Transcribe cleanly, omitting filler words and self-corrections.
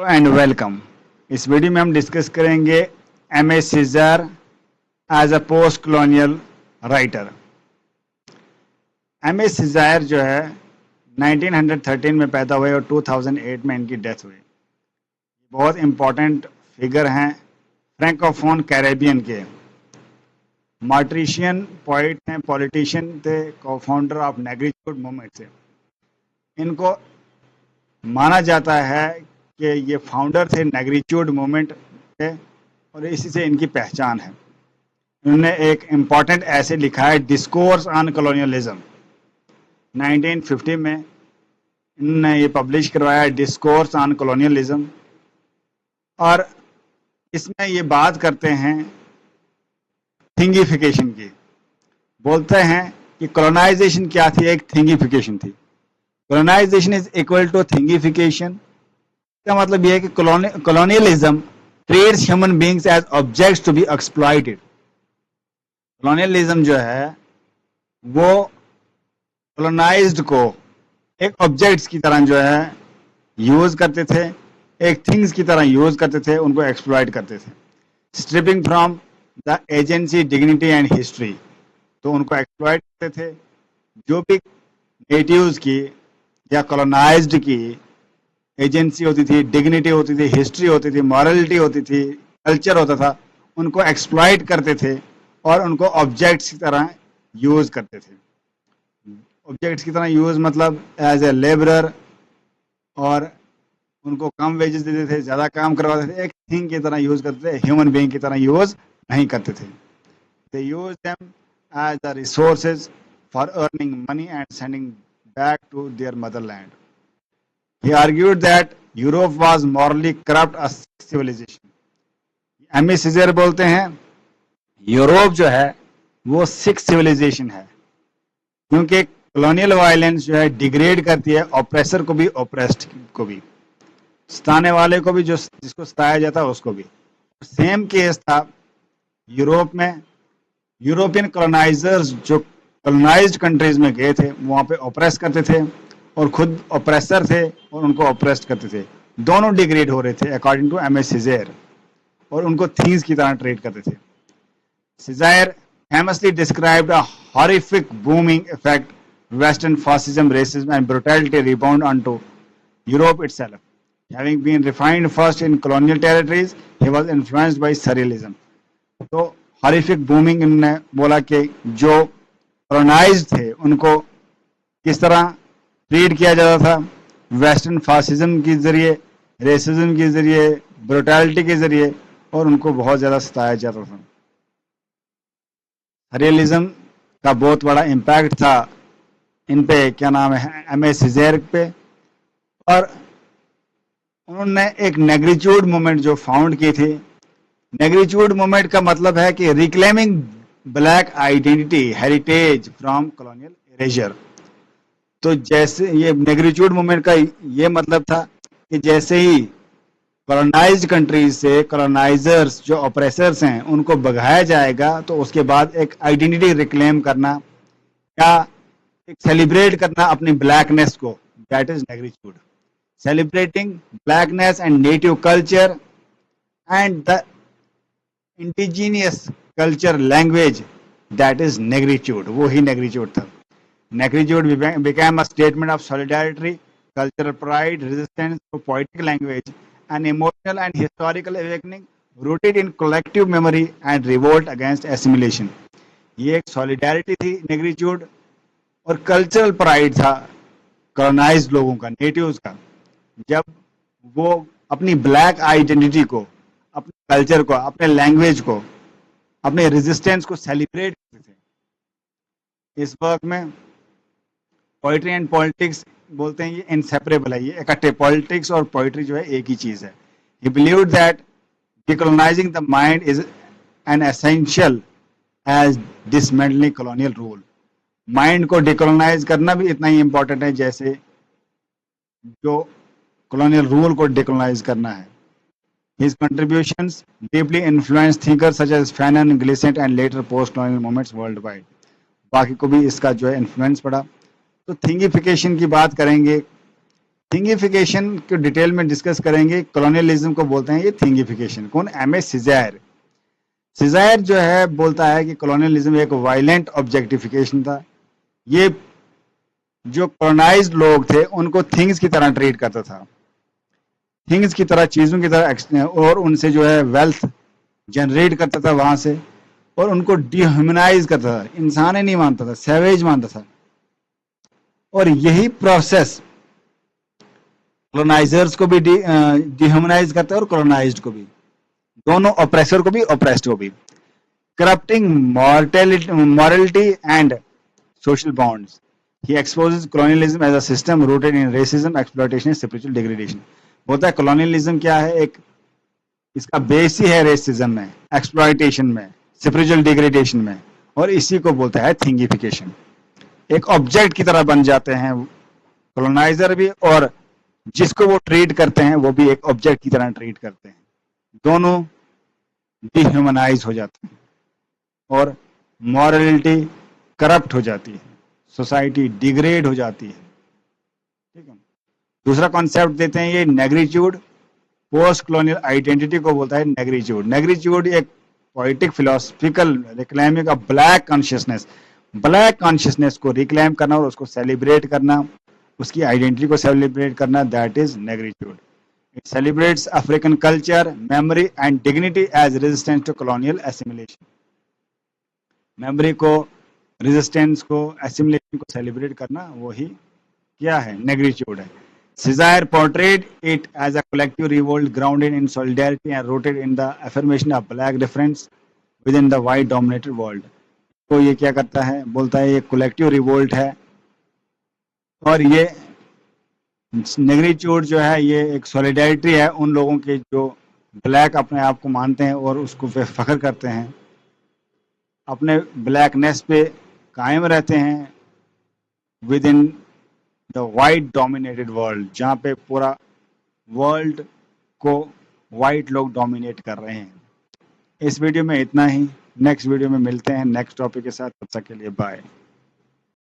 And welcome. इस video में हम डिस्कस करेंगे Aime. Cesaire as a postcolonial writer. Aime. Cesaire जो है 1913 में पैदा हुए और 2008 में इनकी डेथ हुई। बहुत इम्पोर्टेंट फिगर हैं, फ्रैंकोफोन कैरेबियन के मार्टिशियन पोइट हैं, पॉलिटिशियन थे, को फाउंडर ऑफ नेग्रिट्यूड मूवमेंट थे। इनको माना जाता है कि ये फाउंडर थे नेग्रिट्यूड मूवमेंट के और इसी से इनकी पहचान है। इन्होंने एक इम्पॉर्टेंट ऐसे लिखा है डिस्कोर्स ऑन कॉलोनियलिज्म। 1950 में इन्होंने ये पब्लिश करवाया डिस्कोर्स ऑन कॉलोनियलिज्म और इसमें ये बात करते हैं थिंगिफिकेशन की। बोलते हैं कि कॉलोनाइजेशन क्या थी, एक थिंगिफिकेशन थी। Colonization is equal to thingification. का मतलब यह है कि colonialism treats human beings as objects to be exploited. Colonialism जो है वो कॉलोनाइज्ड को एक ऑब्जेक्ट्स की तरह जो है यूज करते थे, एक थिंग्स की तरह यूज करते थे, उनको एक्सप्लॉइट करते थे। Stripping from the agency, dignity and history, तो उनको एक्सप्लॉइट करते थे। जो भी नेटिव्स की या कॉलोनाइज्ड की एजेंसी होती थी, डिग्निटी होती थी, हिस्ट्री होती थी, मॉरलिटी होती थी, कल्चर होता था, उनको एक्सप्लॉइट करते थे और उनको ऑब्जेक्ट्स की तरह यूज करते थे। ऑब्जेक्ट्स की तरह यूज मतलब एज ए लेबरर, और उनको कम वेजेस देते थे, ज़्यादा काम करवाते थे, एक थिंग की तरह यूज करते थे, ह्यूमन बीइंग की तरह यूज नहीं करते थे। They use them as the resources for earning money and sending back to their motherland. He argued that Europe was morally corrupt a civilization. Aime. Cesaire बोलते हैं यूरोप जो है वो सिक्स सिविलाइजेशन है, क्योंकि कॉलोनियल वायलेंस जो है degrade करती है ऑप्रेसर को भी, ऑप्रेस्ड को भी, सताने वाले को भी, जो जिसको सताया जाता है उसको भी। सेम केस था यूरोप में। यूरोपियन कॉलोनाइजर्स जो कॉलोनाइज्ड कंट्रीज में गए थे वहाँ पे ऑप्रेस करते थे और खुद ऑप्रेसर थे और उनको ऑप्रेस्ड करते थे। दोनों डिग्रेड हो रहे थे अकॉर्डिंग टू एम.ए. सीजर, और उनको थिंग्स की तरह ट्रीट करते थे। Cesaire famously described a horrific booming effect Western fascism, racism and brutality rebound onto Europe itself. Having been refined first in colonial territories, he was influenced by surrealism. तो horrific booming इन्होंने बोला कि जो colonized थे उनको किस तरह treat किया जाता था, वेस्टर्न फासिज्म के जरिए, रेसिज्म के जरिए, ब्रुटैलिटी के जरिए, और उनको बहुत ज़्यादा सताया जाता था। रियलिज्म का बहुत बड़ा इम्पैक्ट था इन पे, क्या नाम है, एम.ए. सीजर पे। और उन्होंने एक नेग्रिट्यूड मूवमेंट जो फाउंड की थी। नेग्रिट्यूड मूवमेंट का मतलब है कि reclaiming black identity, heritage from colonial eraser. तो जैसे ये नेग्रिट्यूड मूवमेंट का ये मतलब था कि जैसे ही कॉलोनाइज्ड कंट्रीज से कॉलोनाइजर्स जो ऑपरेसर्स हैं उनको भगाया जाएगा, तो उसके बाद एक आइडेंटिटी रिक्लेम करना या एक सेलिब्रेट करना अपनी ब्लैकनेस को, that is negritude. Celebrating blackness and native culture and the indigenous culture language, that is negritude. वो ही नेग्रिट्यूड था। Negritude became a statement of solidarity, cultural pride, resistance to poetic language, an emotional and historical awakening rooted in collective memory and revolt against assimilation. ये एक solidarity थी negritude, और cultural pride था colonised लोगों का, natives का, जब वो अपनी ब्लैक आइडेंटिटी को, अपने कल्चर को, अपने लैंग्वेज को, अपने रेजिस्टेंस को सेलिब्रेट करते थे। इस वर्क में पोइट्री एंड पॉलिटिक्स बोलते हैं ये इनसेपरेबल है, ये इकट्ठे, पॉलिटिक्स और पोइट्री जो है एक ही चीज है। He believed that decolonizing the mind is an essential as dismantling colonial rule. Mind को डिकोलोनाइज करना भी इतना ही इंपॉर्टेंट है जैसे जो कॉलोनियल रूल को डिकोलोनाइज करना है। His contributions deeply influence thinkers such as Fanon, Glissant and later post colonial movements world wide. बाकी को भी इसका जो है इन्फ्लुएंस पड़ा। तो थिंगिफिकेशन की बात करेंगे थिंगिफिकेशन को डिटेल में डिस्कस करेंगे। कॉलोनियलिज्म को बोलते हैं ये थिंगिफिकेशन। कौन? M A सिजायर। सिजायर जो है बोलता है कि कॉलोनियलिज्म एक वायलेंट ऑब्जेक्टिफिकेशन था। ये जो कॉलोनाइज्ड लोग थे उनको थिंग्स की तरह ट्रीट करता था, थिंग्स की तरह, चीजों की तरह, और उनसे जो है वेल्थ जनरेट करता था वहां से, और उनको डिह्यूमनाइज करता था, इंसान ही नहीं मानता था, सैवेज मानता था। और यही प्रोसेस कॉलोनाइजर्स को भी डिह्यूमनाइज करता है और कॉलोनाइज्ड को भी, दोनों, ऑप्रेसर को भी ऑप्रेस्ड को भी। Corrupting morality and social bonds. He exposes colonialism as a system rooted in racism, exploitation and spiritual degradation. बोलता है colonialism क्या है? एक इसका बेस ही है रेसिज्म में, एक्सप्लॉयटेशन में, स्पिरिचुअल डिग्रेडेशन में, और इसी को बोलता है थिंगिफिकेशन। एक ऑब्जेक्ट की तरह बन जाते हैं कॉलोनाइजर भी, और जिसको वो ट्रीट करते हैं वो भी एक ऑब्जेक्ट की तरह ट्रीट करते हैं। दोनों डिह्यूमनाइज हो जाते हैं और मॉरलिटी करप्ट हो जाती है, सोसाइटी डिग्रेड हो जाती है। ठीक है। दूसरा कॉन्सेप्ट देते हैं ये नेग्रीट्यूड। पोस्ट कॉलोनियल आइडेंटिटी को बोलता है नेग्रीट्यूड। नेग्रीट्यूड एक poetic philosophical reclaiming of black consciousness. Black consciousness को रिक्लेम करना और उसको सेलिब्रेट करना, उसकी आइडेंटिटी को सेलिब्रेट करना, that is Negritude. It celebrates African culture, memory and dignity as resistance to colonial assimilation. Memory को, रेजिस्टेंस को, एसिमिलेशन को सेलिब्रेट करना, वही क्या है? नेग्रीट्यूड है। Cesare portrayed it as a collective revolt grounded in solidarity and rooted in the affirmation of black difference within the white dominated world. तो ये क्या करता है? बोलता है ये collective revolt है, और ये नेग्रीट्यूड जो है ये एक सॉलिडारिटी है उन लोगों के जो ब्लैक अपने आप को मानते हैं और उसको पे फख्र करते हैं, अपने ब्लैकनेस पे कायम रहते हैं with in the white dominated world, जहाँ पे पूरा वर्ल्ड को वाइट लोग डोमिनेट कर रहे हैं। इस वीडियो में इतना ही। नेक्स्ट वीडियो में मिलते हैं नेक्स्ट टॉपिक के साथ। तब तक के लिए बाय।